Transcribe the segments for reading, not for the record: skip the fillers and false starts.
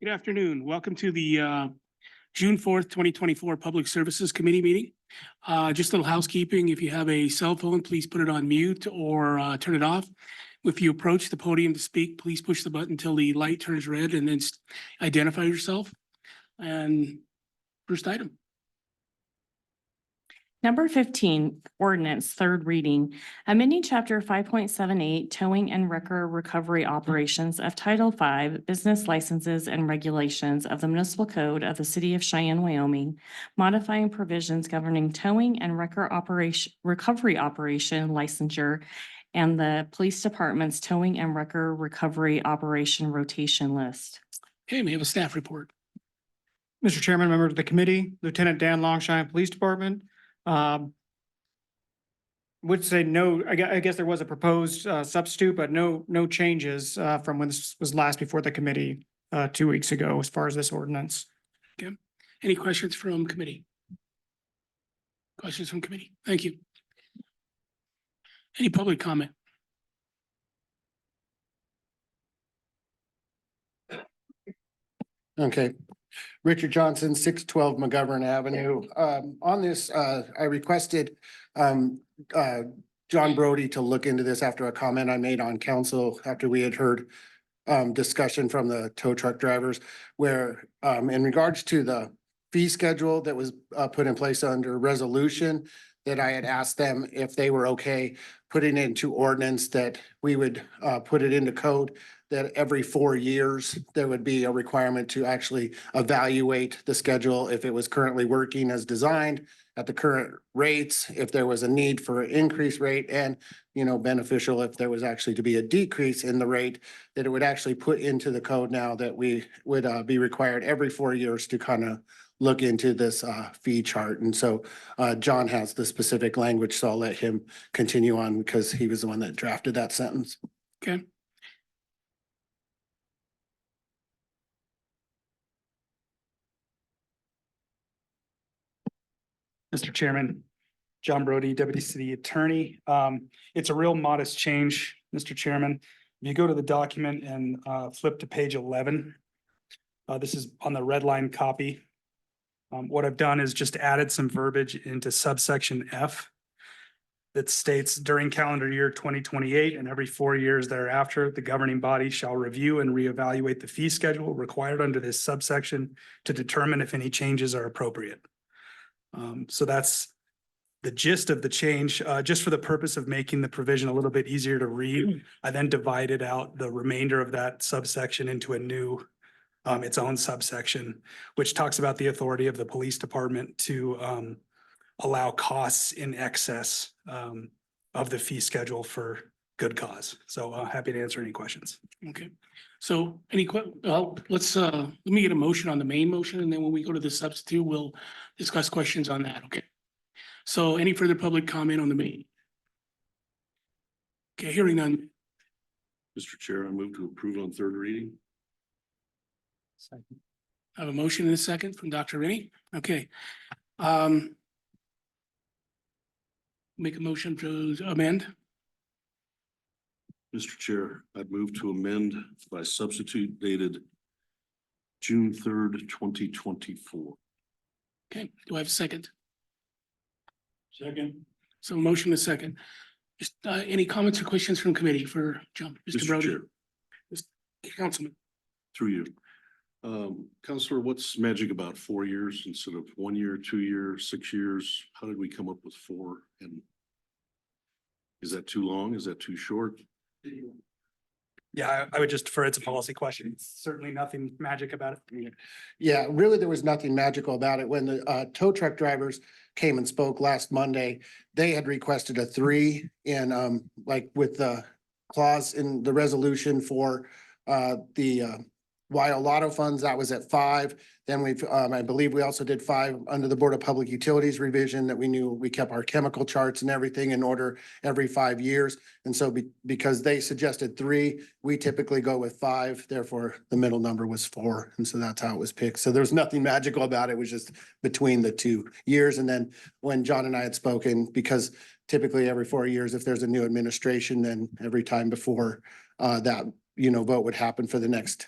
Good afternoon. Welcome to the June 4th, 2024 Public Services Committee meeting. Just a little housekeeping. If you have a cell phone, please put it on mute or turn it off. If you approach the podium to speak, please push the button until the light turns red and then identify yourself. And first item. Number 15, ordinance, third reading, amending chapter 5.78 towing and wrecker recovery operations of Title V Business Licenses and Regulations of the Municipal Code of the City of Cheyenne, Wyoming, modifying provisions governing towing and wrecker operation, recovery operation licensure, and the police department's towing and wrecker recovery operation rotation list. Okay, we have a staff report. Mr. Chairman, members of the committee, Lieutenant Dan Longshine, Police Department. Would say no, I guess there was a proposed substitute, but no changes from when this was last before the committee 2 weeks ago as far as this ordinance. Okay. Any questions from committee? Questions from committee? Thank you. Any public comment? Okay. Richard Johnson, 612 McGovern Avenue. On this, I requested John Brody to look into this after a comment I made on council after we had heard discussion from the tow truck drivers where in regards to the fee schedule that was put in place under resolution, that I had asked them if they were okay putting it into ordinance, that we would put it into code, that every 4 years, there would be a requirement to actually evaluate the schedule if it was currently working as designed at the current rates, if there was a need for an increased rate, and, you know, beneficial if there was actually to be a decrease in the rate, that it would actually put into the code now that we would be required every 4 years to kind of look into this fee chart. And so John has the specific language, so I'll let him continue on because he was the one that drafted that sentence. Okay. Mr. Chairman, John Brody, Deputy City Attorney. It's a real modest change, Mr. Chairman. If you go to the document and flip to page 11, this is on the red line copy. What I've done is just added some verbiage into subsection F that states during calendar year 2028 and every 4 years thereafter, the governing body shall review and reevaluate the fee schedule required under this subsection to determine if any changes are appropriate. So that's the gist of the change, just for the purpose of making the provision a little bit easier to read. I then divided out the remainder of that subsection into a new, its own subsection, which talks about the authority of the police department to allow costs in excess of the fee schedule for good cause. So happy to answer any questions. Okay. So let's let me get a motion on the main motion, and then when we go to the substitute, we'll discuss questions on that. Okay. So any further public comment on the main? Okay, hearing none. Mr. Chair, I move to approve on third reading. I have a motion and a second from Dr. Rennie. Okay. Make a motion to amend. Mr. Chair, I'd move to amend by substitute dated June 3rd, 2024. Okay, do I have a second? Second. So motion and a second. Just any comments or questions from committee for John, Mr. Brody? Chair, Councilman. through you. Counselor, what's magic about 4 years instead of 1 year, 2 years, 6 years? How did we come up with 4? And is that too long? Is that too short? Yeah, I would just defer. It's a policy question. It's certainly nothing magic about it. Yeah, really, there was nothing magical about it. When the tow truck drivers came and spoke last Monday, they had requested a 3 and like with the clause in the resolution for the Wild Lotto funds, that was at 5. Then we've, I believe we also did 5 under the Board of Public Utilities revision that we knew we kept our chemical charts and everything in order every 5 years. And so because they suggested 3, we typically go with 5. Therefore, the middle number was 4. And so that's how it was picked. So there's nothing magical about it. It was just between the 2 years. And then when John and I had spoken, because typically every 4 years, if there's a new administration, then every time before that, you know, vote would happen for the next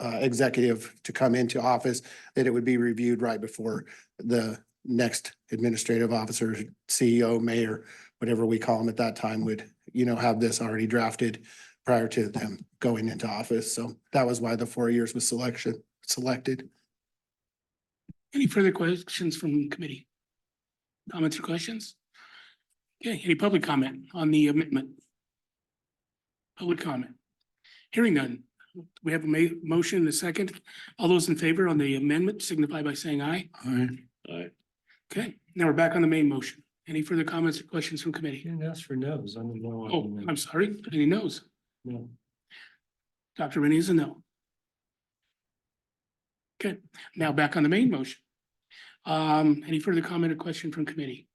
executive to come into office, that it would be reviewed right before the next administrative officer, CEO, mayor, whatever we call them at that time, would, have this already drafted prior to them going into office. So that was why the 4 years was selected. Any further questions from committee? Comments or questions? Okay, any public comment on the amendment? Public comment? Hearing none. We have a motion and a second. All those in favor on the amendment signify by saying aye. Aye. Okay, now we're back on the main motion. Any further comments or questions from committee? Didn't ask for no's. I'm a no. on Oh, that. I'm sorry. Any no's? No. Dr. Rennie is a no. Okay, now back on the main motion. Any further comment or question from committee?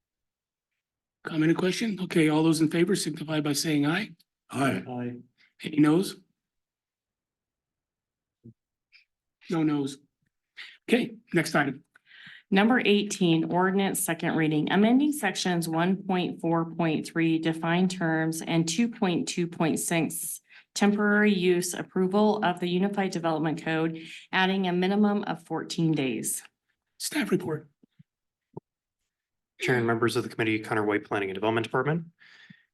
Comment or question? Okay, all those in favor signify by saying aye. Aye. Any no's? No no's. Okay, next item. Number 18, ordinance second reading, amending sections 1.4.3 defined terms and 2.2.6 temporary use approval of the Unified Development Code, adding a minimum of 14 days. Staff report. Chair and members of the committee, Connor White, Planning and Development Department.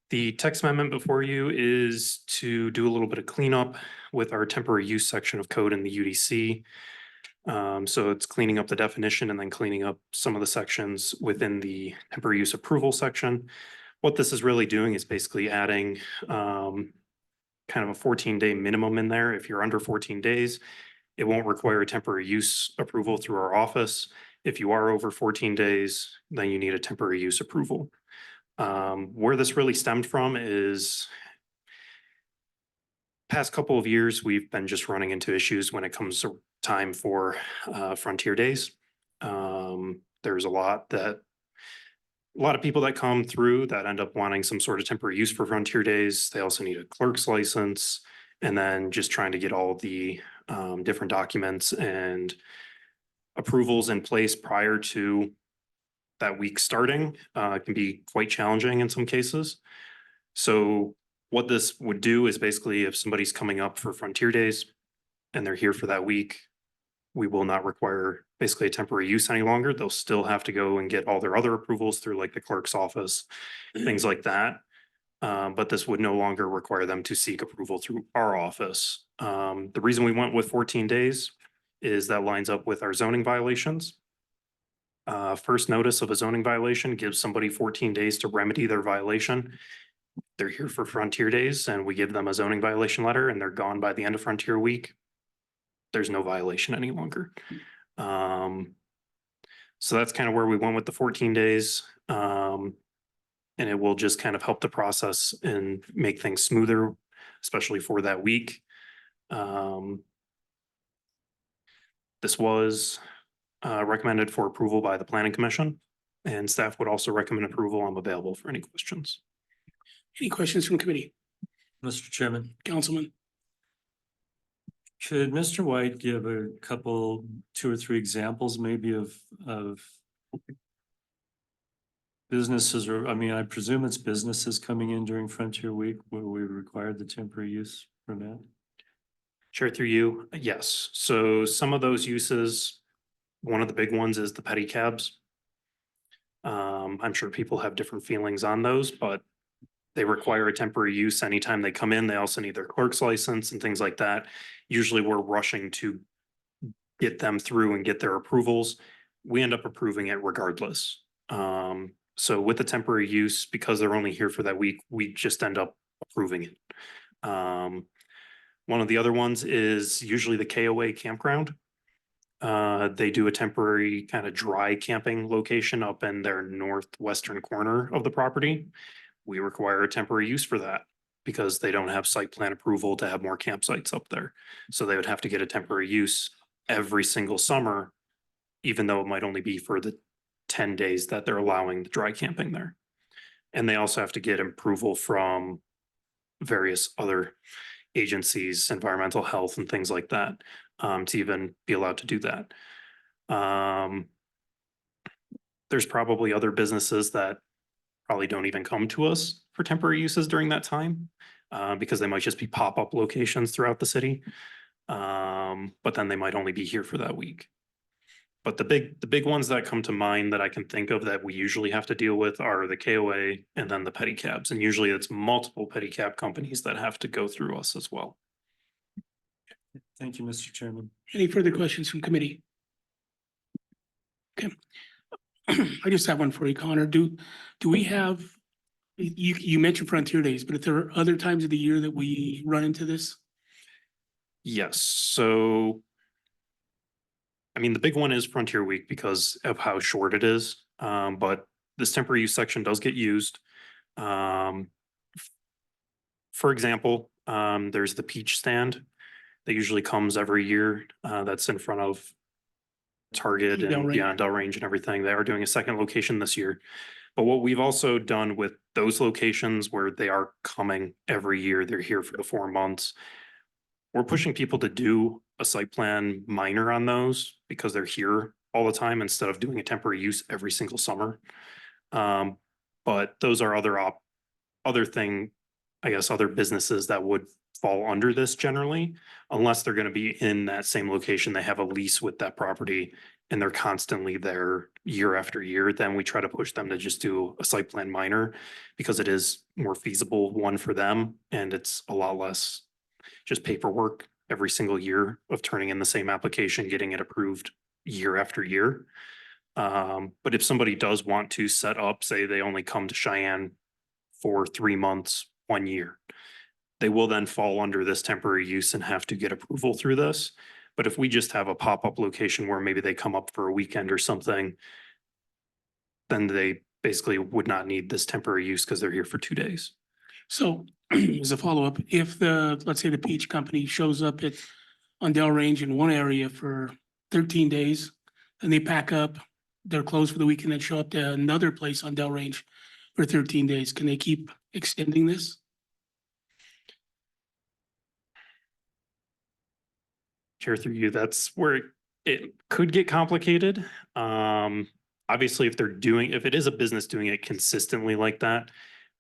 The text amendment before you is to do a little bit of cleanup with our temporary use section of code in the UDC. So it's cleaning up the definition and then cleaning up some of the sections within the temporary use approval section. What this is really doing is basically adding kind of a 14-day minimum in there. If you're under 14 days, it won't require a temporary use approval through our office. If you are over 14 days, then you need a temporary use approval. Where this really stemmed from is past couple of years, we've been just running into issues when it comes to time for Frontier Days. There's a lot of people that come through that end up wanting some sort of temporary use for Frontier Days. They also need a clerk's license, and then just trying to get all of the different documents and approvals in place prior to that week starting can be quite challenging in some cases. So what this would do is basically if somebody's coming up for Frontier Days and they're here for that week, we will not require basically a temporary use any longer. They'll still have to go and get all their other approvals through like the clerk's office, things like that. But this would no longer require them to seek approval through our office. The reason we went with 14 days is that lines up with our zoning violations. First notice of a zoning violation gives somebody 14 days to remedy their violation. They're here for Frontier Days and we give them a zoning violation letter and they're gone by the end of Frontier Week. There's no violation any longer. So that's kind of where we went with the 14 days. And it will just kind of help the process and make things smoother, especially for that week. This was recommended for approval by the Planning Commission, and staff would also recommend approval. I'm available for any questions. Any questions from committee? Mr. Chairman, Councilman? could Mr. White give a couple, 2 or 3 examples maybe of businesses, or, I mean, I presume it's businesses coming in during Frontier Week where we required the temporary use permit? Chair, through you, yes. So some of those uses, one of the big ones is the pedicabs. I'm sure people have different feelings on those, but they require a temporary use anytime they come in. They also need their clerk's license and things like that. Usually we're rushing to get them through and get their approvals. We end up approving it regardless. So with the temporary use, because they're only here for that week, we just end up approving it. One of the other ones is usually the KOA campground. They do a temporary kind of dry camping location up in their northwestern corner of the property. We require a temporary use for that because they don't have site plan approval to have more campsites up there. So they would have to get a temporary use every single summer, even though it might only be for the 10 days that they're allowing the dry camping there. And they also have to get approval from various other agencies, environmental health and things like that, to even be allowed to do that. There's probably other businesses that probably don't even come to us for temporary uses during that time, because they might just be pop-up locations throughout the city. But then they might only be here for that week. But the big ones that come to mind that I can think of that we usually have to deal with are the KOA and then the pedicabs. And usually it's multiple pedicab companies that have to go through us as well. Thank you, Mr. Chairman. Any further questions from committee? Okay. I just have one for you, Connor. Do we have, you mentioned Frontier Days, but if there are other times of the year that we run into this? Yes, so. I mean, the big one is Frontier Week because of how short it is, but this temporary use section does get used. For example, there's the peach stand that usually comes every year, that's in front of Target and Delrange. yeah, Delrange and everything. They are doing a second location this year. But what we've also done with those locations where they are coming every year, they're here for the 4 months. We're pushing people to do a site plan minor on those because they're here all the time instead of doing a temporary use every single summer. But those are other businesses that would fall under this generally, unless they're gonna be in that same location, they have a lease with that property and they're constantly there year after year, then we try to push them to just do a site plan minor because it is more feasible, one for them, and it's a lot less just paperwork every single year of turning in the same application, getting it approved year after year. But if somebody does want to set up, say they only come to Cheyenne for 3 months, 1 year, they will then fall under this temporary use and have to get approval through this. But if we just have a pop-up location where maybe they come up for a weekend or something, then they basically would not need this temporary use because they're here for 2 days. So as a follow-up, if let's say the peach company shows up on Delrange in one area for 13 days, then they pack up, they're closed for the week and then show up to another place on Delrange for 13 days, can they keep extending this? Chair, through you, that's where it could get complicated. Obviously, if it is a business doing it consistently like that,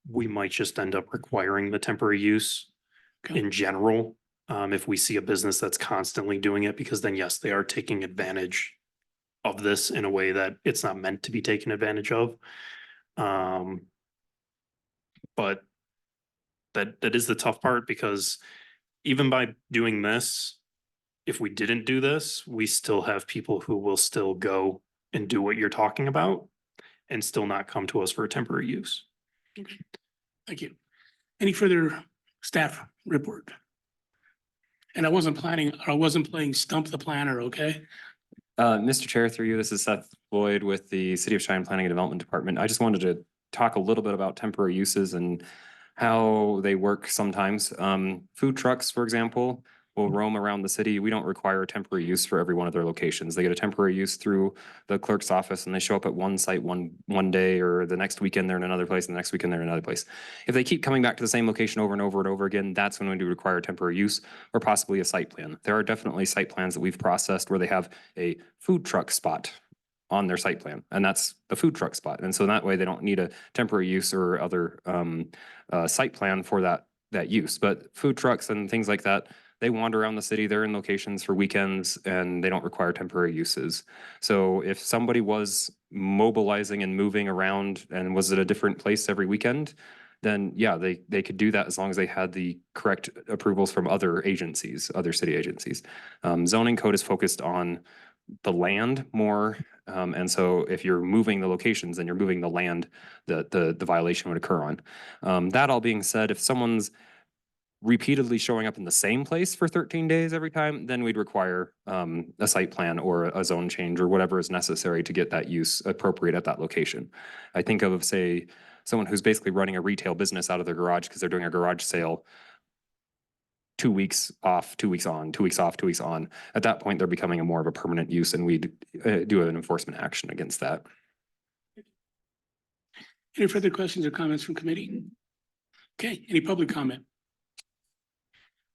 we might just end up requiring the temporary use Okay. in general. If we see a business that's constantly doing it, because then yes, they are taking advantage of this in a way that it's not meant to be taken advantage of. But that is the tough part because even by doing this, if we didn't do this, we still have people who will still go and do what you're talking about and still not come to us for a temporary use. Thank you. Any further staff report? And I wasn't playing Stump the Planner, okay? Mr. Chair, through you, this is Seth Floyd with the City of Cheyenne Planning and Development Department. I just wanted to talk a little bit about temporary uses and how they work sometimes. Food trucks, for example, will roam around the city. We don't require temporary use for every one of their locations. They get a temporary use through the clerk's office and they show up at one site one day, or the next weekend they're in another place and the next weekend they're in another place. If they keep coming back to the same location over and over and over again, that's when we do require temporary use or possibly a site plan. There are definitely site plans that we've processed where they have a food truck spot on their site plan, and that's the food truck spot. And so that way they don't need a temporary use or other site plan for that use. But food trucks and things like that, they wander around the city, they're in locations for weekends, and they don't require temporary uses. So if somebody was mobilizing and moving around and was at a different place every weekend, then yeah, they could do that as long as they had the correct approvals from other agencies, other city agencies. Zoning code is focused on the land more. And so if you're moving the locations, then you're moving the land that the violation would occur on. That all being said, if someone's repeatedly showing up in the same place for 13 days every time, then we'd require a site plan or a zone change or whatever is necessary to get that use appropriate at that location. I think of, say, someone who's basically running a retail business out of their garage because they're doing a garage sale 2 weeks off, 2 weeks on, 2 weeks off, 2 weeks on. At that point, they're becoming a more of a permanent use, and we'd do an enforcement action against that. Any further questions or comments from committee? Okay, any public comment?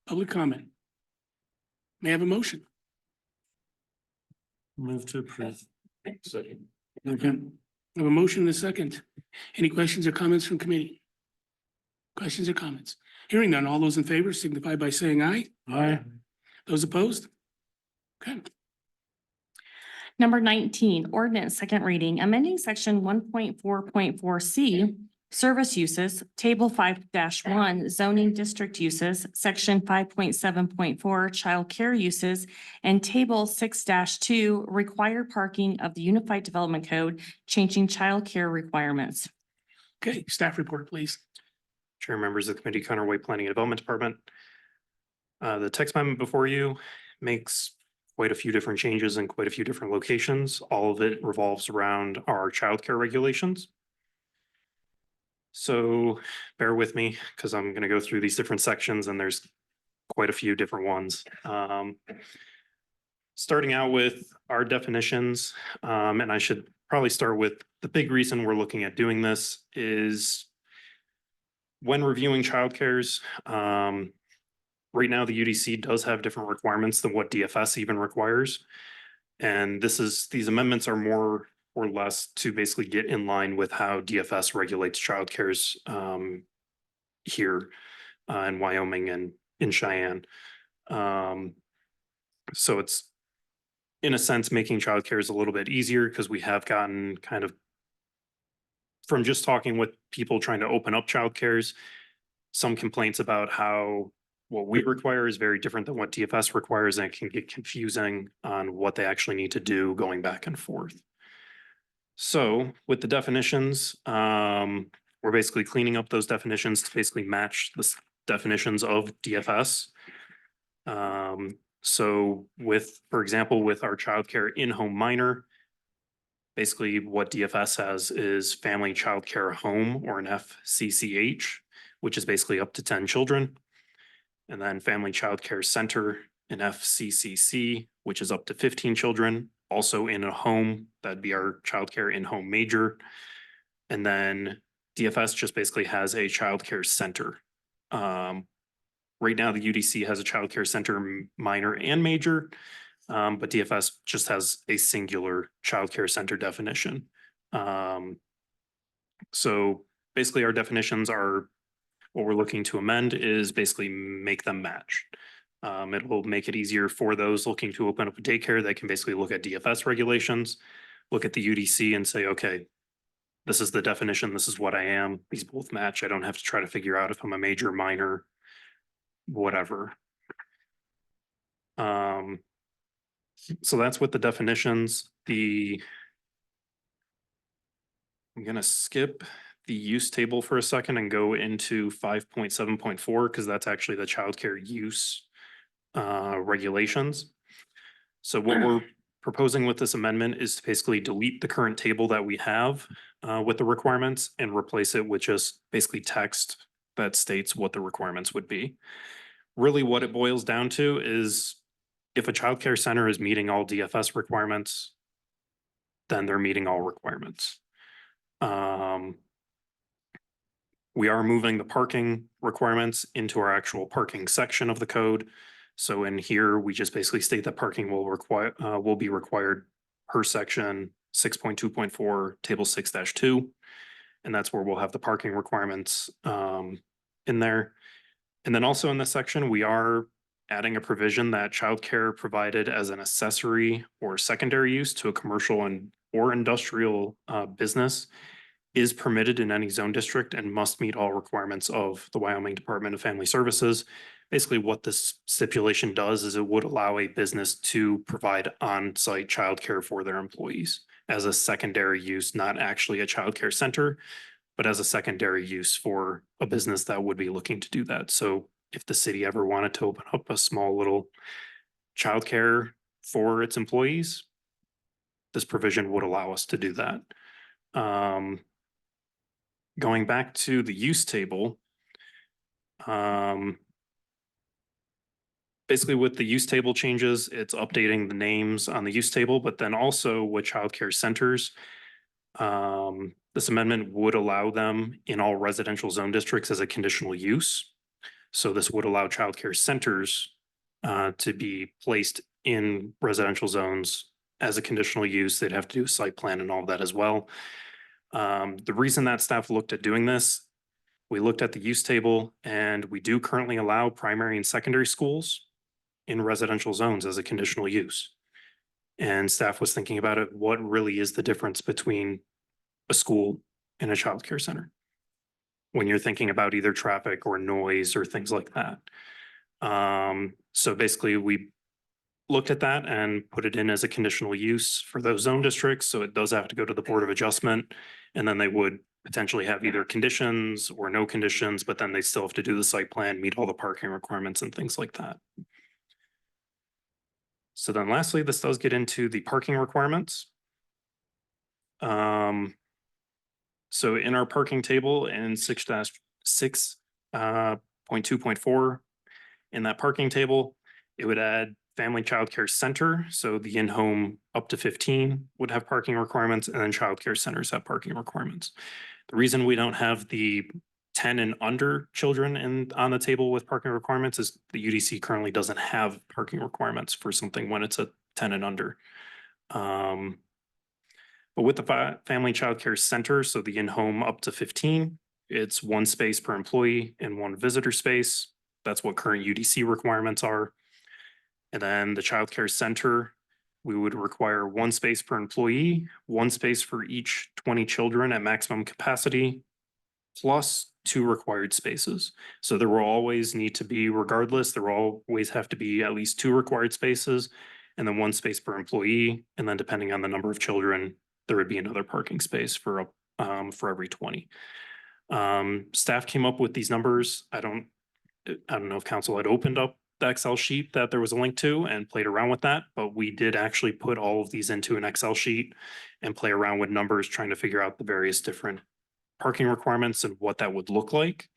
Public comment? May I have a motion? Move to approve. Second. Okay, I have a motion and a second. Any questions or comments from committee? Questions or comments? Hearing none, all those in favor signify by saying aye. Aye. Those opposed? Okay. Number 19, ordinance, second reading, amending section 1.4.4C, service uses, table 5-1, zoning district uses, section 5.7.4, childcare uses, and table 6-2, required parking of the Unified Development Code, changing childcare requirements. Okay, staff report, please. Chair, members of the committee, Connor White, Planning and Development Department. The text amendment before you makes quite a few different changes in quite a few different locations. All of it revolves around our childcare regulations. So bear with me because I'm going to go through these different sections and there's quite a few different ones. Starting out with our definitions, and I should probably start with the big reason we're looking at doing this is when reviewing childcares, right now, the UDC does have different requirements than what DFS even requires. And these amendments are more or less to basically get in line with how DFS regulates childcares here in Wyoming and in Cheyenne. So it's, in a sense, making childcares a little bit easier because we have gotten kind of, from just talking with people trying to open up childcares, some complaints about how what we require is very different than what DFS requires, and it can get confusing on what they actually need to do going back and forth. So with the definitions, we're basically cleaning up those definitions to basically match the definitions of DFS. So with, for example, with our childcare in-home minor, basically what DFS has is family childcare home, or an FCCH, which is basically up to 10 children. And then family childcare center, an FCCC, which is up to 15 children, also in a home. That'd be our childcare in-home major. And then DFS just basically has a childcare center. Right now, the UDC has a childcare center minor and major, but DFS just has a singular childcare center definition. So basically, our definitions are, what we're looking to amend is basically make them match. It will make it easier for those looking to open up a daycare. They can basically look at DFS regulations, look at the UDC and say, okay, this is the definition. This is what I am. These both match. I don't have to try to figure out if I'm a major, minor, whatever. So that's with the definitions. I'm going to skip the use table for a second and go into 5.7.4 because that's actually the childcare use regulations. So what we're proposing with this amendment is to basically delete the current table that we have with the requirements and replace it with just basically text that states what the requirements would be. Really what it boils down to is if a childcare center is meeting all DFS requirements, then they're meeting all requirements. We are moving the parking requirements into our actual parking section of the code. So in here, we just basically state that parking will be required per section 6.2.4, table 6-2. And that's where we'll have the parking requirements in there. And then also in this section, we are adding a provision that childcare provided as an accessory or secondary use to a commercial or industrial business is permitted in any zone district and must meet all requirements of the Wyoming Department of Family Services. Basically, what this stipulation does is it would allow a business to provide on-site childcare for their employees as a secondary use, not actually a childcare center, but as a secondary use for a business that would be looking to do that. So if the city ever wanted to open up a small little childcare for its employees, this provision would allow us to do that. Going back to the use table, basically with the use table changes, it's updating the names on the use table, but then also with childcare centers, this amendment would allow them in all residential zone districts as a conditional use. So this would allow childcare centers to be placed in residential zones as a conditional use. They'd have to do a site plan and all of that as well. The reason that staff looked at doing this, we looked at the use table and we do currently allow primary and secondary schools in residential zones as a conditional use. And staff was thinking about it, what really is the difference between a school and a childcare center? When you're thinking about either traffic or noise or things like that. So basically we looked at that and put it in as a conditional use for those zone districts. So it does have to go to the Board of Adjustment. And then they would potentially have either conditions or no conditions, but then they still have to do the site plan, meet all the parking requirements and things like that. So then lastly, this does get into the parking requirements. So in our parking table in 6-6.2.4, in that parking table, it would add family childcare center. So the in-home up to 15 would have parking requirements, and then childcare centers have parking requirements. The reason we don't have the 10 and under children on the table with parking requirements is the UDC currently doesn't have parking requirements for something when it's a 10 and under. But with the family childcare center, so the in-home up to 15, it's 1 space per employee and 1 visitor space. That's what current UDC requirements are. And then the childcare center, we would require 1 space per employee, 1 space for each 20 children at maximum capacity, plus 2 required spaces. So there will always need to be, regardless, there will always have to be at least 2 required spaces, and then 1 space per employee. And then depending on the number of children, there would be another parking space for every 20. Staff came up with these numbers. I don't know if council had opened up the Excel sheet that there was a link to and played around with that, but we did actually put all of these into an Excel sheet and play around with numbers, trying to figure out the various different parking requirements and what that would look like.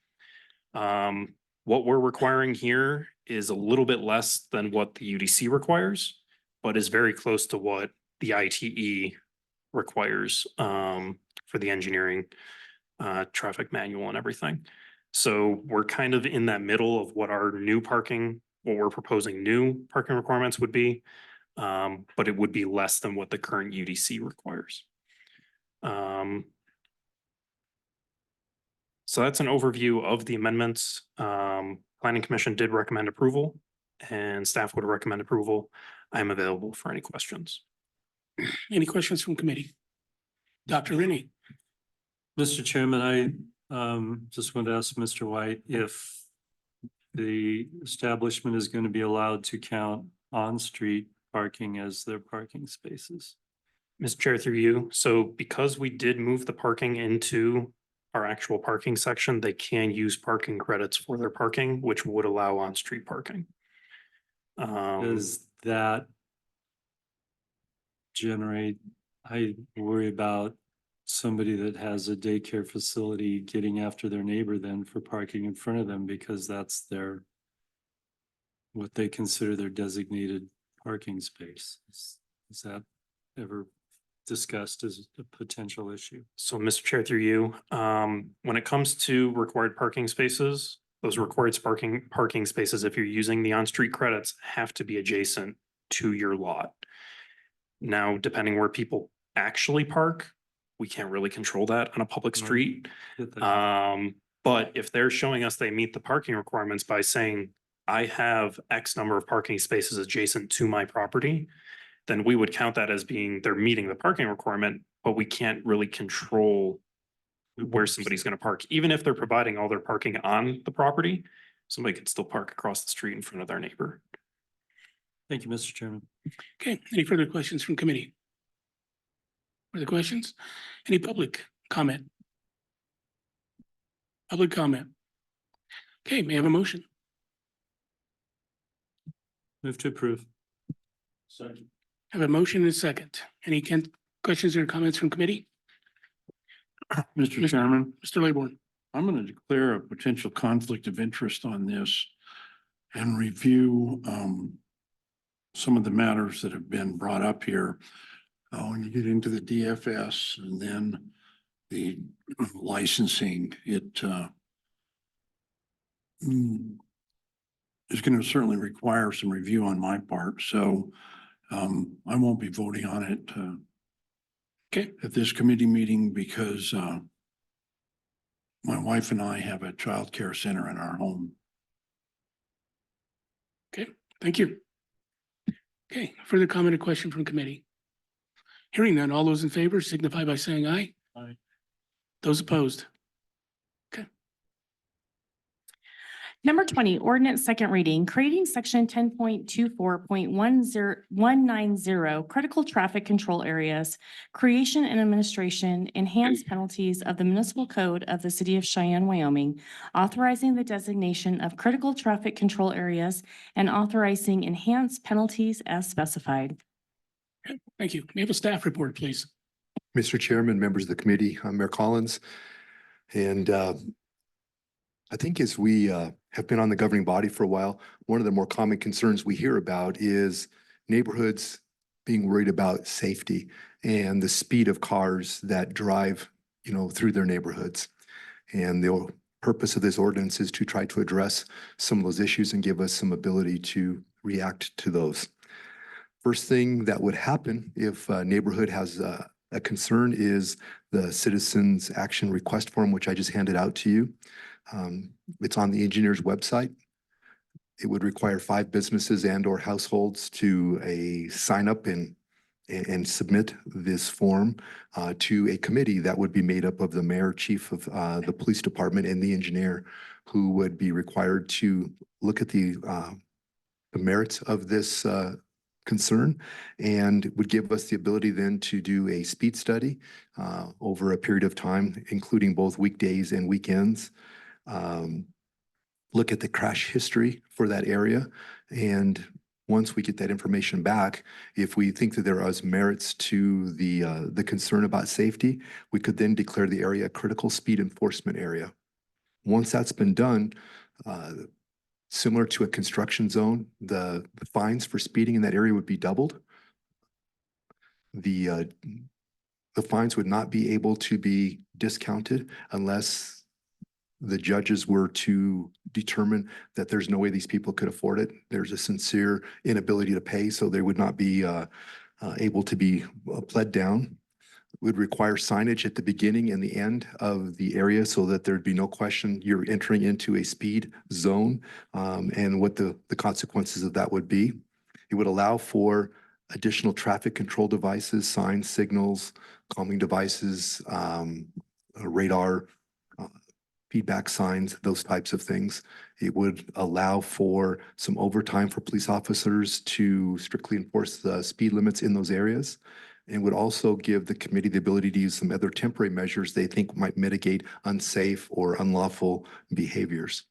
What we're requiring here is a little bit less than what the UDC requires, but is very close to what the ITE requires for the engineering, traffic manual and everything. So we're kind of in that middle of what our new parking, what we're proposing new parking requirements would be. But it would be less than what the current UDC requires. So that's an overview of the amendments. Planning Commission did recommend approval, and staff would recommend approval. I'm available for any questions. Any questions from committee? Dr. Rennie? Mr. Chairman, I just want to ask Mr. White if the establishment is going to be allowed to count on-street parking as their parking spaces. Mr. Chair, through you. So because we did move the parking into our actual parking section, they can use parking credits for their parking, which would allow on-street parking. Does that generate, I worry about somebody that has a daycare facility getting after their neighbor then for parking in front of them, because that's their, what they consider their designated parking space. Is that ever discussed as a potential issue? So, Mr. Chair, through you, when it comes to required parking spaces, those required parking spaces, if you're using the on-street credits, have to be adjacent to your lot. Now, depending where people actually park, we can't really control that on a public Right. street. Get that? But if they're showing us they meet the parking requirements by saying, I have X number of parking spaces adjacent to my property, then we would count that as being, they're meeting the parking requirement, but we can't really control where somebody's going to park. Even if they're providing all their parking on the property, somebody could still park across the street in front of their neighbor. Thank you, Mr. Chairman. Okay, any further questions from committee? Further questions? Any public comment? Public comment? Okay, may I have a motion? Move to approve. Have a motion and a second. Any questions or comments from committee? Mr. Chairman, Mr. Laybourne? I'm going to declare a potential conflict of interest on this and review some of the matters that have been brought up here. When you get into the DFS and then the licensing, it is going to certainly require some review on my part. So I won't be voting on it Okay. at this committee meeting because my wife and I have a childcare center in our home. Thank you. Okay, further comment or question from committee? Hearing none, all those in favor signify by saying aye. Aye. Those opposed? Number 20, ordinance second reading, creating section 10.24.190, critical traffic control areas, creation and administration, enhanced penalties of the municipal code of the city of Cheyenne, Wyoming, authorizing the designation of critical traffic control areas and authorizing enhanced penalties as specified. Thank you. May I have a staff report, please? Mr. Chairman, members of the committee, I'm Mayor Collins. And I think as we have been on the governing body for a while, one of the more common concerns we hear about is neighborhoods being worried about safety and the speed of cars that drive, through their neighborhoods. And the purpose of this ordinance is to try to address some of those issues and give us some ability to react to those. First thing that would happen if a neighborhood has a concern is the citizens action request form, which I just handed out to you. It's on the engineer's website. It would require 5 businesses and or households to sign up and submit this form to a committee that would be made up of the mayor, chief of the police department, and the engineer, who would be required to look at the merits of this concern, and would give us the ability then to do a speed study over a period of time, including both weekdays and weekends. Look at the crash history for that area. And once we get that information back, if we think that there is merits to the concern about safety, we could then declare the area a critical speed enforcement area. Once that's been done, similar to a construction zone, the fines for speeding in that area would be doubled. The fines would not be able to be discounted unless the judges were to determine that there's no way these people could afford it. There's a sincere inability to pay, so they would not be able to be pled down. Would require signage at the beginning and the end of the area so that there'd be no question you're entering into a speed zone and what the consequences of that would be. It would allow for additional traffic control devices, signs, signals, calming devices, radar, feedback signs, those types of things. It would allow for some overtime for police officers to strictly enforce the speed limits in those areas, and would also give the committee the ability to use some other temporary measures they think might mitigate unsafe or unlawful behaviors.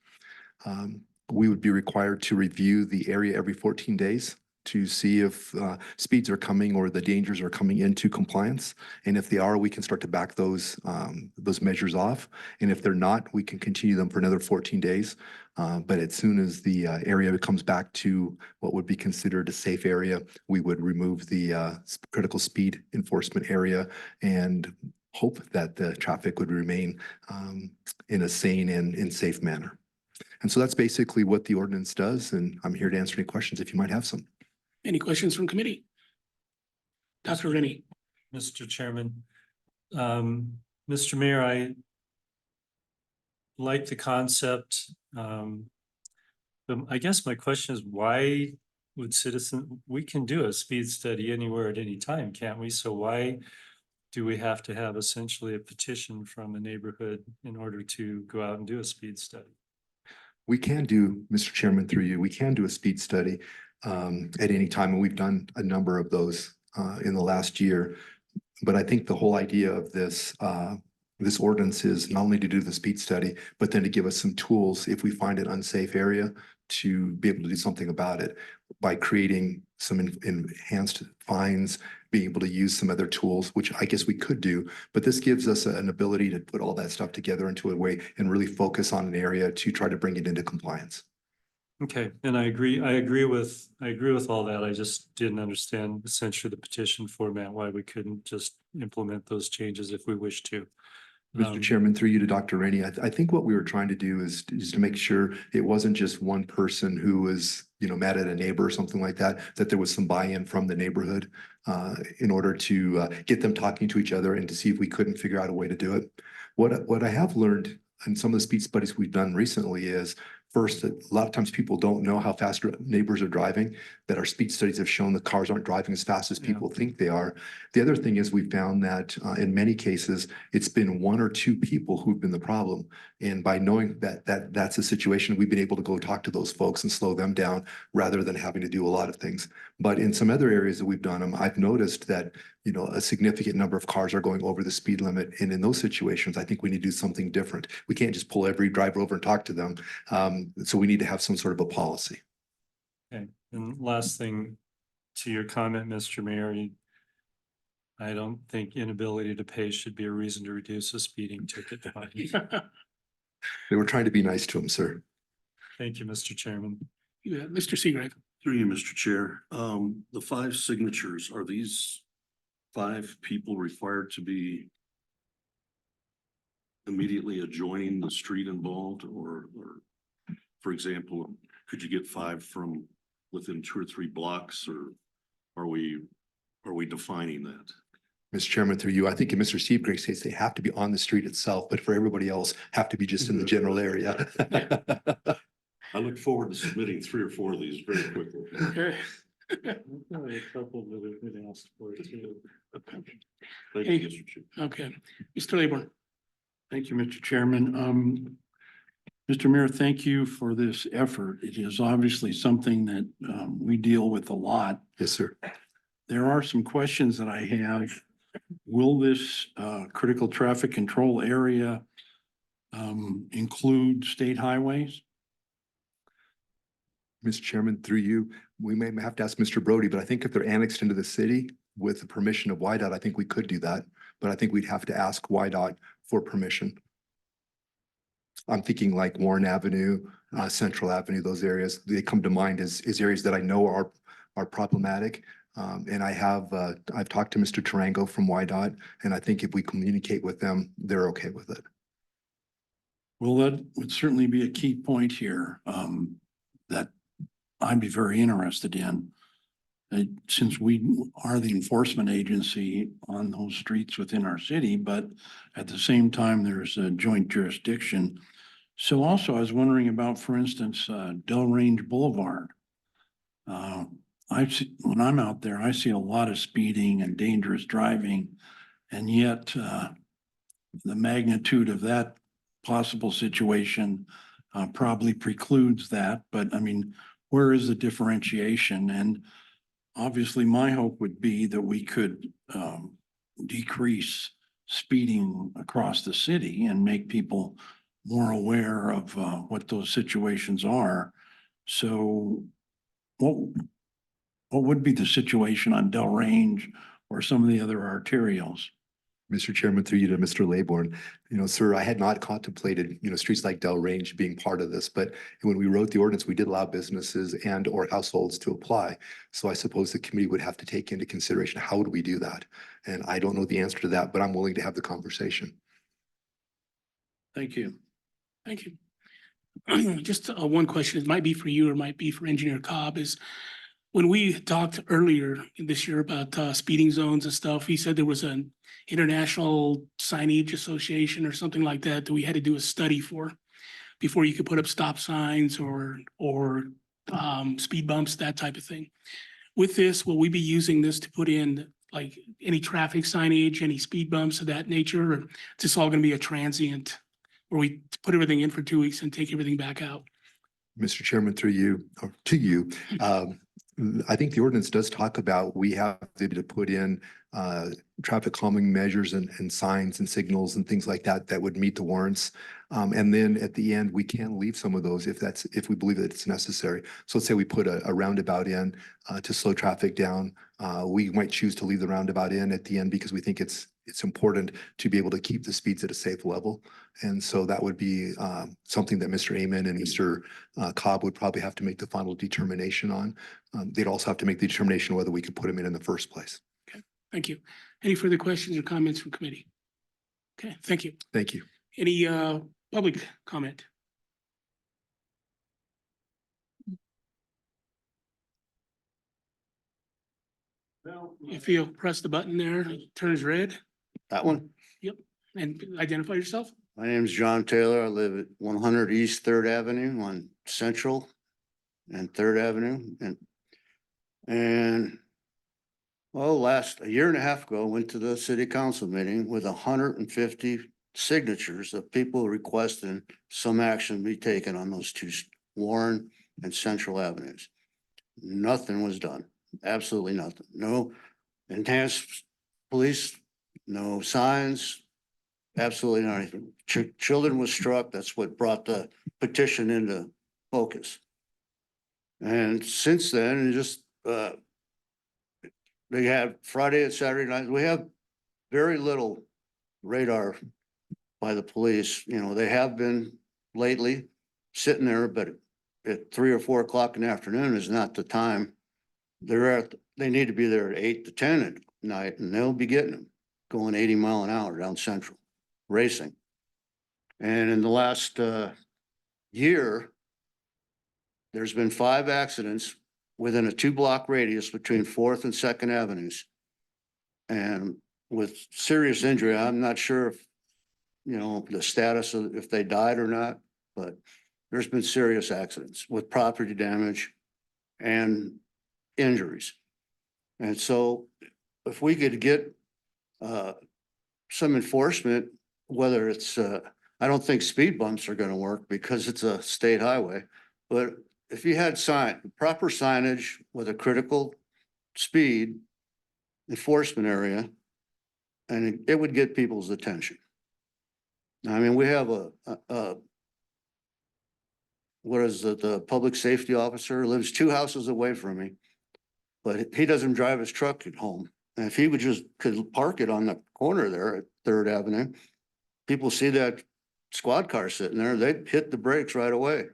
We would be required to review the area every 14 days to see if speeds are coming or the dangers are coming into compliance. And if they are, we can start to back those measures off. And if they're not, we can continue them for another 14 days. But as soon as the area comes back to what would be considered a safe area, we would remove the critical speed enforcement area and hope that the traffic would remain in a sane and safe manner. And so that's basically what the ordinance does. And I'm here to answer any questions if you might have some. Any questions from committee? Dr. Rennie. Mr. Chairman, Mr. Mayor, I like the concept. But I guess my question is, why would we can do a speed study anywhere at any time, can't we? So why do we have to have essentially a petition from a neighborhood in order to go out and do a speed study? We can do, Mr. Chairman, through you, we can do a speed study at any time, and we've done a number of those in the last year. But I think the whole idea of this ordinance is not only to do the speed study, but then to give us some tools if we find an unsafe area to be able to do something about it by creating some enhanced fines, being able to use some other tools, which I guess we could do. But this gives us an ability to put all that stuff together into a way and really focus on an area to try to bring it into compliance. Okay, and I agree with all that. I just didn't understand essentially the petition format, why we couldn't just implement those changes if we wish to. Mr. Chairman, through you to Dr. Rainey, I think what we were trying to do is to make sure it wasn't just one person who was, mad at a neighbor or something like that, that there was some buy-in from the neighborhood in order to get them talking to each other and to see if we couldn't figure out a way to do it. What I have learned in some of the speed studies we've done recently is First, a lot of times people don't know how fast our neighbors are driving, that our speed studies have shown the cars aren't driving as fast as Yeah. people think they are. The other thing is we found that in many cases, it's been one or two people who've been the problem. And by knowing that that's a situation, we've been able to go talk to those folks and slow them down rather than having to do a lot of things. But in some other areas that we've done them, I've noticed that, you know, a significant number of cars are going over the speed limit. And in those situations, I think we need to do something different. We can't just pull every driver over and talk to them. So we need to have some sort of a policy. Okay, and last thing to your comment, Mr. Mayor, I don't think inability to pay should be a reason to reduce a speeding ticket fine. They were trying to be nice to him, sir. Thank you, Mr. Chairman. Yeah, Mr. Seagrave. Through you, Mr. Chair, the 5 signatures, are these 5 people required to be immediately adjoining the street involved, or for example, could you get 5 from within 2 or 3 blocks, or are we defining that? Mr. Chairman, through you, I think in Mr. Seagrave states they have to be on the street itself, but for everybody else, have to be just in the general area. I look forward to submitting 3 or 4 of these very quickly. Okay. A couple that have been asked for too. Thank Hey. you, Mr. Chair. Okay, Mr. Laborn. Thank you, Mr. Chairman. Mr. Mayor, thank you for this effort. It is obviously something that we deal with a lot. Yes, sir. There are some questions that I have. Will this critical traffic control area include state highways? Mr. Chairman, through you, we may have to ask Mr. Brody, but I think if they're annexed into the city with the permission of YDOT, I think we could do that. But I think we'd have to ask YDOT for permission. I'm thinking like Warren Avenue, Central Avenue, those areas, they come to mind as areas that I know are problematic. And I've talked to Mr. Tarango from YDOT, and I think if we communicate with them, they're okay with it. Well, that would certainly be a key point here that I'd be very interested in. Since we are the enforcement agency on those streets within our city, but at the same time, there's a joint jurisdiction. So also I was wondering about, for instance, Delrange Boulevard. When I'm out there, I see a lot of speeding and dangerous driving. And yet the magnitude of that possible situation probably precludes that. But I mean, where is the differentiation? And obviously, my hope would be that we could decrease speeding across the city and make people more aware of what those situations are. So what would be the situation on Delrange or some of the other arterials? Mr. Chairman, through you to Mr. Laybourne, you know, sir, I had not contemplated, you know, streets like Delrange being part of this, but when we wrote the ordinance, we did allow businesses and or households to apply. So I suppose the committee would have to take into consideration, how would we do that? And I don't know the answer to that, but I'm willing to have the conversation. Thank you. Thank you. Just one question, it might be for you or might be for Engineer Cobb, is when we talked earlier this year about speeding zones and stuff, he said there was an international signage association or something like that that we had to do a study for before you could put up stop signs or speed bumps, that type of thing. With this, will we be using this to put in like any traffic signage, any speed bumps of that nature, or is this all gonna be a transient where we put everything in for 2 weeks and take everything back out? Mr. Chairman, through you, or to you, I think the ordinance does talk about, we have to put in traffic calming measures and signs and signals and things like that that would meet the warrants. And then at the end, we can leave some of those if we believe that it's necessary. So let's say we put a roundabout in to slow traffic down. We might choose to leave the roundabout in at the end because we think it's important to be able to keep the speeds at a safe level. And so that would be something that Mr. Amen and Mr. Cobb would probably have to make the final determination on. They'd also have to make the determination whether we could put them in the first place. Okay, thank you. Any further questions or comments from committee? Okay, thank you. Thank you. Any public comment? If you press the button there, it turns red, That one? and identify yourself. My name is John Taylor. I live at 100 East Third Avenue on Central and Third Avenue and well, a year and a half ago, went to the city council meeting with 150 signatures of people requesting some action be taken on those two, Warren and Central Avenues. Nothing was done, absolutely nothing. No enhanced police, no signs, absolutely nothing. Children was struck. That's what brought the petition into focus. And since then, they have Friday and Saturday night. We have very little radar by the police. You know, they have been lately sitting there, but at 3 or 4 o'clock in the afternoon is not the time. They need to be there at 8 to 10 at night, and they'll be getting them going 80 mile an hour down Central, racing. And in the last year, there's been 5 accidents within a 2-block radius between 4th and 2nd Avenues. And with serious injury, I'm not sure if, you know, the status of if they died or not, but there's been serious accidents with property damage and injuries. And so if we could get some enforcement, whether it's, I don't think speed bumps are gonna work because it's a state highway, but if you had proper signage with a critical speed enforcement area, and it would get people's attention. I mean, we have what is it, the public safety officer lives 2 houses away from me, but he doesn't drive his truck at home. And if he would could park it on the corner there at Third Avenue, people see that squad car sitting there, they'd hit the brakes right away.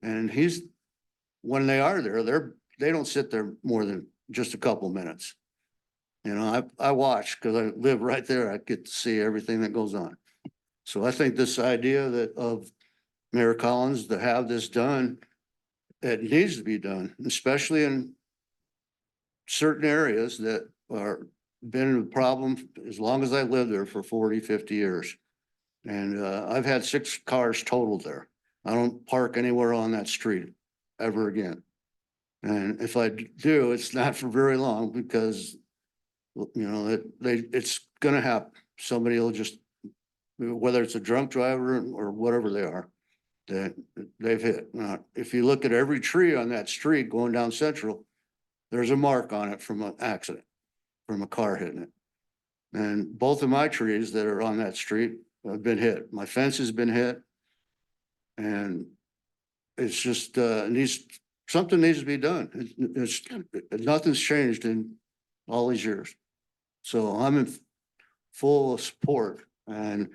And when they are there, they don't sit there more than just a couple minutes. You know, I watch because I live right there. I get to see everything that goes on. So I think this idea of Mayor Collins to have this done, it needs to be done, especially in certain areas that are been a problem as long as I lived there for 40, 50 years. And I've had 6 cars totaled there. I don't park anywhere on that street ever again. And if I do, it's not for very long because, you know, it's gonna happen. Somebody will just, whether it's a drunk driver or whatever they are, that they've hit. Now, if you look at every tree on that street going down Central, there's a mark on it from an accident, from a car hitting it. And both of my trees that are on that street have been hit. My fence has been hit. And it's just, something needs to be done. Nothing's changed in all these years. So I'm in full support. And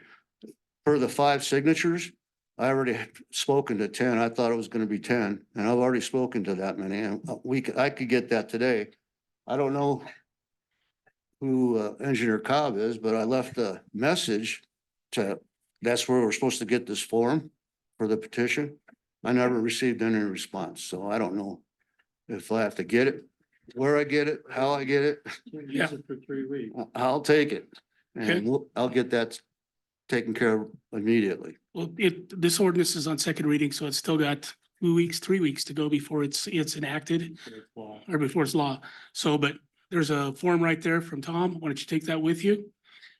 for the 5 signatures, I already had spoken to 10. I thought it was gonna be 10, and I've already spoken to that many. And I could get that today. I don't know who Engineer Cobb is, but I left a message that's where we're supposed to get this form for the petition. I never received any response, so I don't know if I have to get it, where I get it, how I get it. Yeah. For 3 weeks. I'll take it, Okay. and I'll get that taken care of immediately. Well, this ordinance is on 2nd reading, so it's still got 2 weeks, 3 weeks to go before it's enacted or before it's law. So, but there's a form right there from Tom. Why don't you take that with you?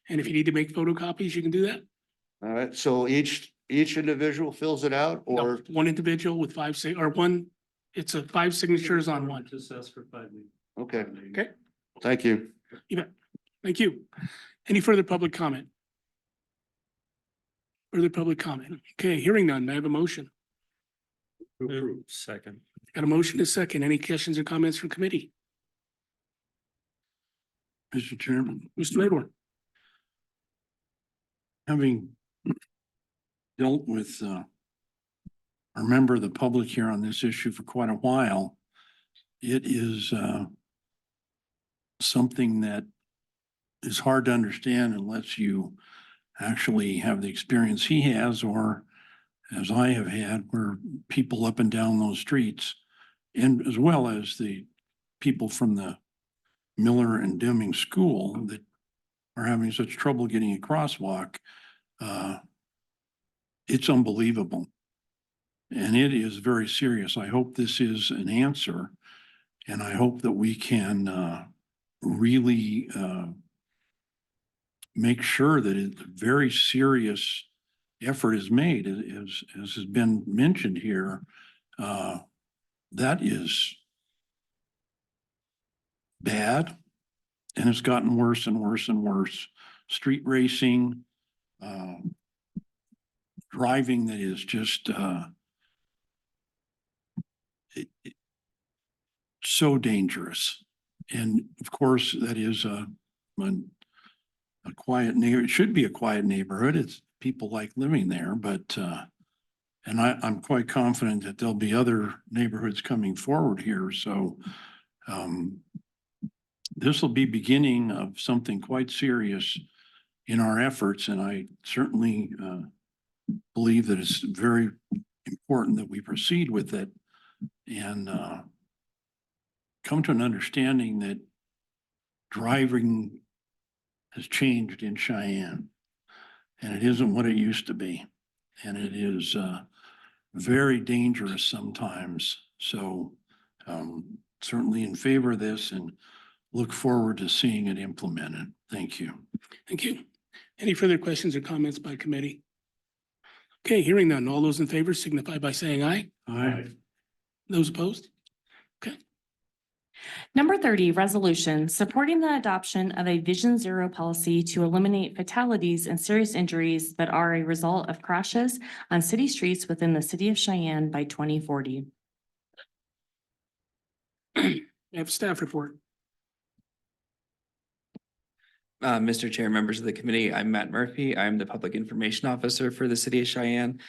And if you need to make photocopies, you can do that. All right, so each individual fills it out, No, or, one individual with 5 or one, it's 5 signatures on one. Just ask for 5 weeks. okay, Okay, thank you. thank you. Any further public comment? Further public comment? Okay, hearing none. May I have a motion? Second. Got a motion, a second. Any questions or comments from committee? Mr. Chairman, Mr. Mador? having dealt with a member of the public here on this issue for quite a while, it is something that is hard to understand unless you actually have the experience he has, or as I have had, where people up and down those streets, and as well as the people from the Miller and Deming School that are having such trouble getting a crosswalk. It's unbelievable. And it is very serious. I hope this is an answer. And I hope that we can really make sure that a very serious effort is made, as has been mentioned here. That is bad, and it's gotten worse and worse and worse. Street racing, driving that is just so dangerous. And of course, that is a quiet neighbor. It should be a quiet neighborhood. It's people like living there, but and I'm quite confident that there'll be other neighborhoods coming forward here. So this will be beginning of something quite serious in our efforts, and I certainly believe that it's very important that we proceed with it and come to an understanding that driving has changed in Cheyenne, and it isn't what it used to be. And it is very dangerous sometimes. So certainly in favor of this and look forward to seeing it implemented. Thank you. Thank you. Any further questions or comments by committee? Okay, hearing none. All those in favor signify by saying aye. Aye. Those opposed? Number 30, resolution supporting the adoption of a Vision Zero policy to eliminate fatalities and serious injuries that are a result of crashes on city streets within the city of Cheyenne by 2040. I have a staff report. Mr. Chair, members of the committee, I'm Matt Murphy. I'm the Public Information Officer for the City of Cheyenne.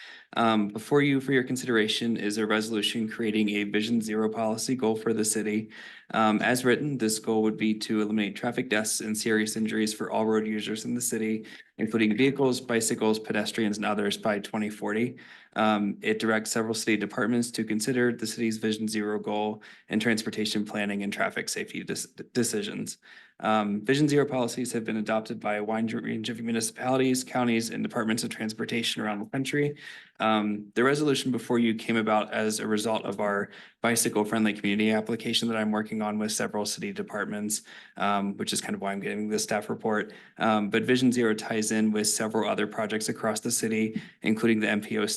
Before you for your consideration is a resolution creating a Vision Zero policy goal for the city. As written, this goal would be to eliminate traffic deaths and serious injuries for all road users in the city, including vehicles, bicycles, pedestrians, and others by 2040. It directs several city departments to consider the city's Vision Zero goal and transportation planning and traffic safety decisions. Vision Zero policies have been adopted by a wide range of municipalities, counties, and departments of transportation around the country. The resolution before you came about as a result of our bicycle-friendly community application that I'm working on with several city departments, which is kind of why I'm getting this staff report. But Vision Zero ties in with several other projects across the city, including the MPO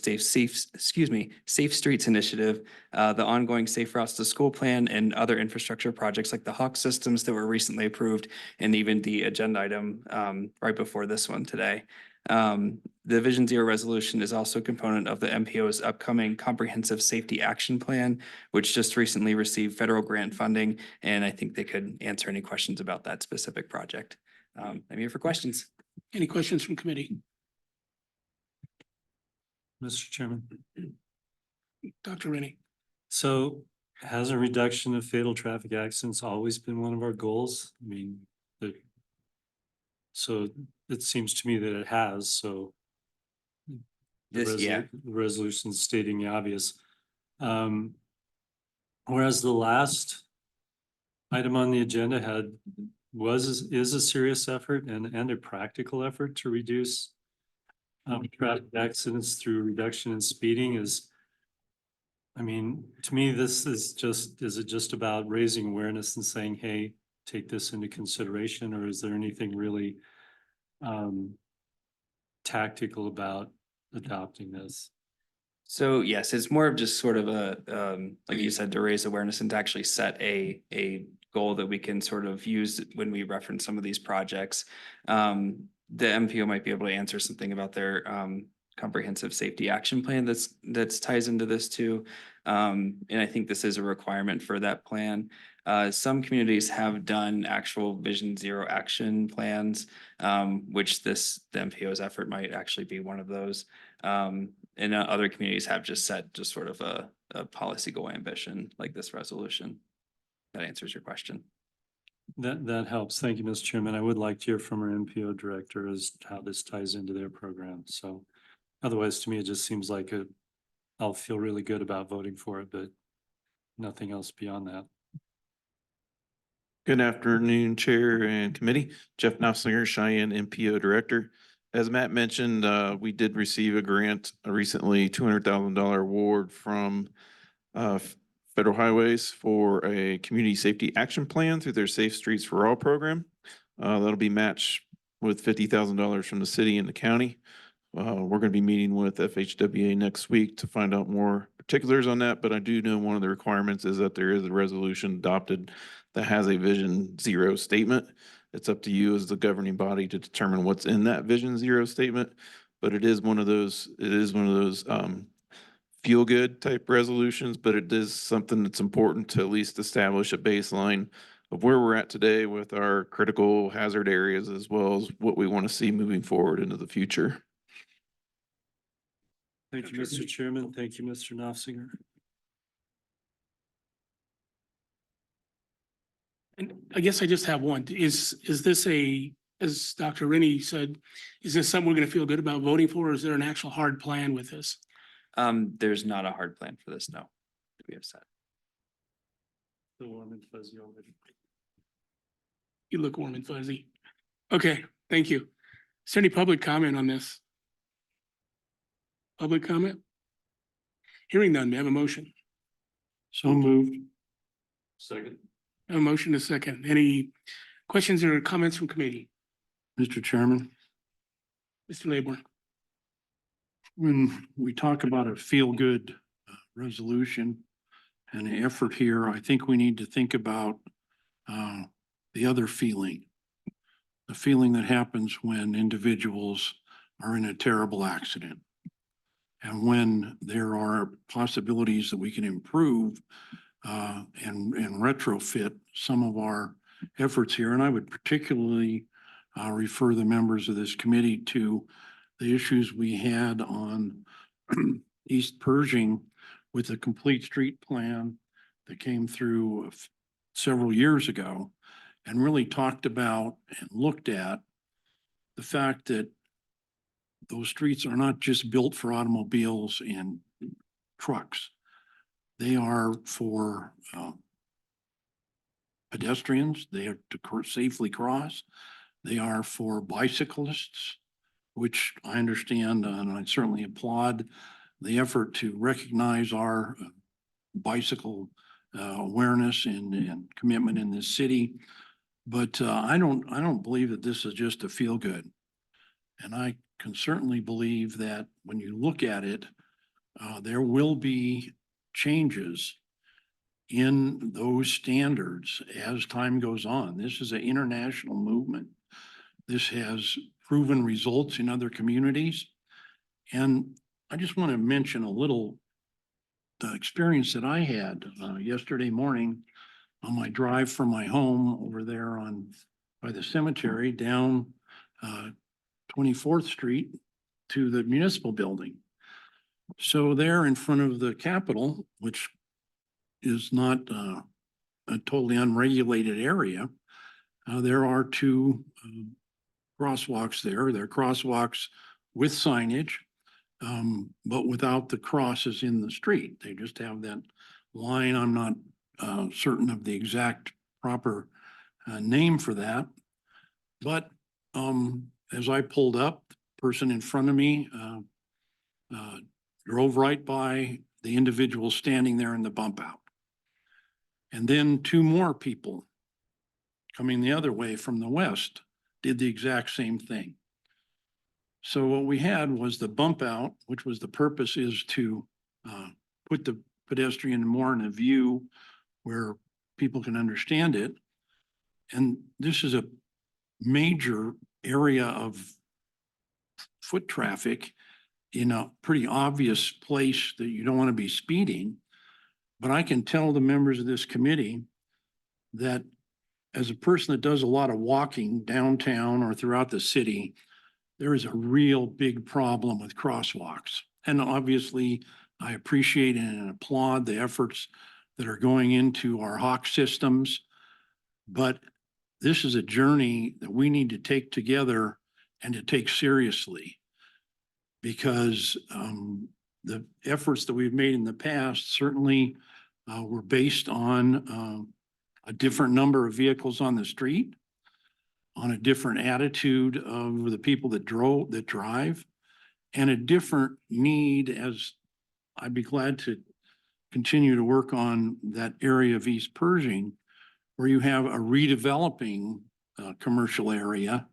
Safe Streets Initiative, the ongoing Safe Routes to School plan, and other infrastructure projects like the Hawk systems that were recently approved, and even the agenda item right before this one today. The Vision Zero resolution is also a component of the MPO's upcoming Comprehensive Safety Action Plan, which just recently received federal grant funding, and I think they could answer any questions about that specific project. I'm here for questions. Any questions from committee? Mr. Chairman. Dr. Rennie? So has a reduction of fatal traffic accidents always been one of our goals? I mean, so it seems to me that it has, so. The resolution stating the obvious. Whereas the last item on the agenda is a serious effort and a practical effort to reduce traffic accidents through reduction in speeding I mean, to me, is it just about raising awareness and saying, hey, take this into consideration, or is there anything really tactical about adopting this? So yes, it's more of just sort of a, like you said, to raise awareness and to actually set a goal that we can sort of use when we reference some of these projects. The MPO might be able to answer something about their comprehensive safety action plan that's ties into this too. And I think this is a requirement for that plan. Some communities have done actual Vision Zero action plans, which the MPO's effort might actually be one of those. And other communities have just set just sort of a policy goal ambition like this resolution. That answers your question. That helps. Thank you, Mr. Chairman. I would like to hear from our MPO director as how this ties into their program. So otherwise, to me, it just seems like I'll feel really good about voting for it, but nothing else beyond that. Good afternoon, Chair and Committee. Jeff Knopflinger, Cheyenne MPO Director. as Matt mentioned, we did receive a grant recently, $200,000 award from Federal Highways for a community safety action plan through their Safe Streets for All program. That'll be matched with $50,000 from the city and the county. We're going to be meeting with FHWA next week to find out more particulars on that, but I do know one of the requirements is that there is a resolution adopted that has a Vision Zero statement. It's up to you as the governing body to determine what's in that Vision Zero statement, but it is one of those feel good type resolutions, but it is something that's important to at least establish a baseline of where we're at today with our critical hazard areas, as well as what we want to see moving forward into the future. Thank you, Mr. Chairman. Thank you, Mr. Knopfinger. And I guess I just have one. Is this as Dr. Rennie said, is this something we're gonna feel good about voting for, or is there an actual hard plan with this? There's not a hard plan for this, no. that We have set. The warm and fuzzy already. You look warm and fuzzy. Okay, thank you. Is there any public comment on this? Public comment? Hearing none, may I have a motion? So moved. Second. I have a motion to second. Any questions or comments from committee? Mr. Chairman, Mr. Laborn? when we talk about a feel-good resolution and the effort here, I think we need to think about the other feeling. The feeling that happens when individuals are in a terrible accident. And when there are possibilities that we can improve and retrofit some of our efforts here. And I would particularly refer the members of this committee to the issues we had on East Pershing with the complete street plan that came through several years ago and really talked about and looked at the fact that those streets are not just built for automobiles and trucks. They are for pedestrians. They are to safely cross. They are for bicyclists, which I understand and I certainly applaud the effort to recognize our bicycle awareness and commitment in this city. But I don't believe that this is just a feel good. And I can certainly believe that when you look at it, there will be changes in those standards as time goes on. This is an international movement. This has proven results in other communities. And I just want to mention a little the experience that I had yesterday morning on my drive from my home over there by the cemetery down 24th Street to the municipal building. So there in front of the Capitol, which is not a totally unregulated area, there are two crosswalks there. They're crosswalks with signage, but without the crosses in the street. They just have that line. I'm not certain of the exact proper name for that. But as I pulled up, the person in front of me drove right by the individual standing there in the bump out. And then two more people coming the other way from the west did the exact same thing. So what we had was the bump out, which was the purpose is to put the pedestrian more in a view where people can understand it. And this is a major area of foot traffic in a pretty obvious place that you don't want to be speeding. But I can tell the members of this committee that as a person that does a lot of walking downtown or throughout the city, there is a real big problem with crosswalks. And obviously, I appreciate and applaud the efforts that are going into our Hawk systems. But this is a journey that we need to take together and to take seriously. Because the efforts that we've made in the past certainly were based on a different number of vehicles on the street. on a different attitude of the people that drive, and a different need, as I'd be glad to continue to work on that area of East Pershing, where you have a redeveloping commercial area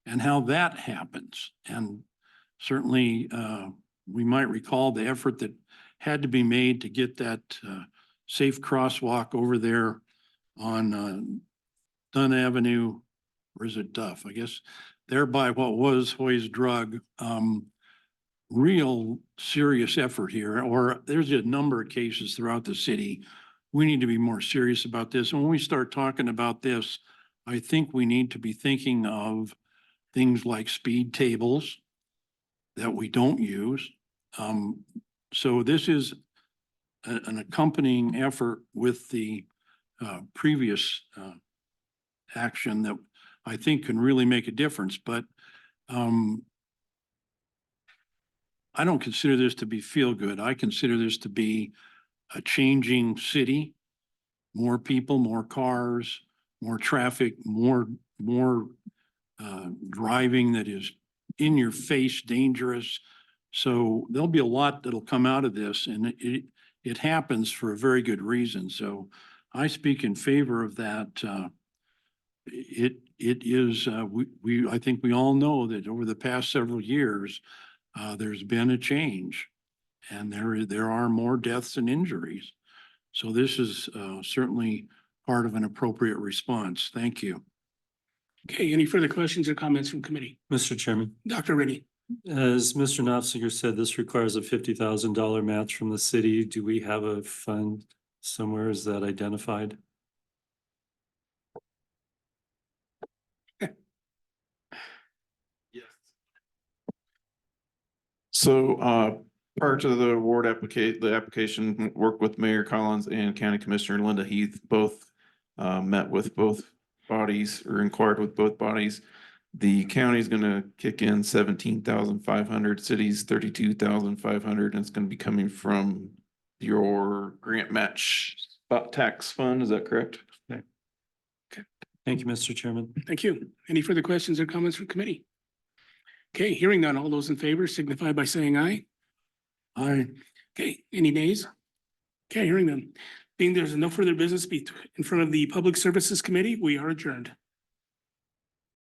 and how that happens. And certainly, we might recall the effort that had to be made to get that safe crosswalk over there on Dunn Avenue, or is it Duff? I guess there by what was Hoy's Drug. Real serious effort here, or there's a number of cases throughout the city. We need to be more serious about this. And when we start talking about this, I think we need to be thinking of things like speed tables that we don't use. So this is an accompanying effort with the previous action that I think can really make a difference. But I don't consider this to be feel good. I consider this to be a changing city. More people, more cars, more traffic, more driving that is in your face, dangerous. So there'll be a lot that'll come out of this, and it happens for a very good reason. So I speak in favor of that. It is, I think we all know that over the past several years, there's been a change, and there are more deaths and injuries. So this is certainly part of an appropriate response. Thank you. Okay, any further questions or comments from committee? Mr. Chairman, Dr. Rennie? as Mr. Knopfinger said, this requires a $50,000 match from the city. Do we have a fund somewhere? Is that identified? So prior to the award application, worked with Mayor Collins and County Commissioner Linda Heath, both met with both bodies or inquired with both bodies. The county's gonna kick in 17,500, city's 32,500, and it's gonna be coming from your grant match spot tax fund. Is that correct? Thank you, Mr. Chairman. Thank you. Any further questions or comments from committee? Okay, hearing none, all those in favor signify by saying aye. Aye. Okay, any nays? Okay, hearing none. Being there's no further business in front of the Public Services Committee, we are adjourned.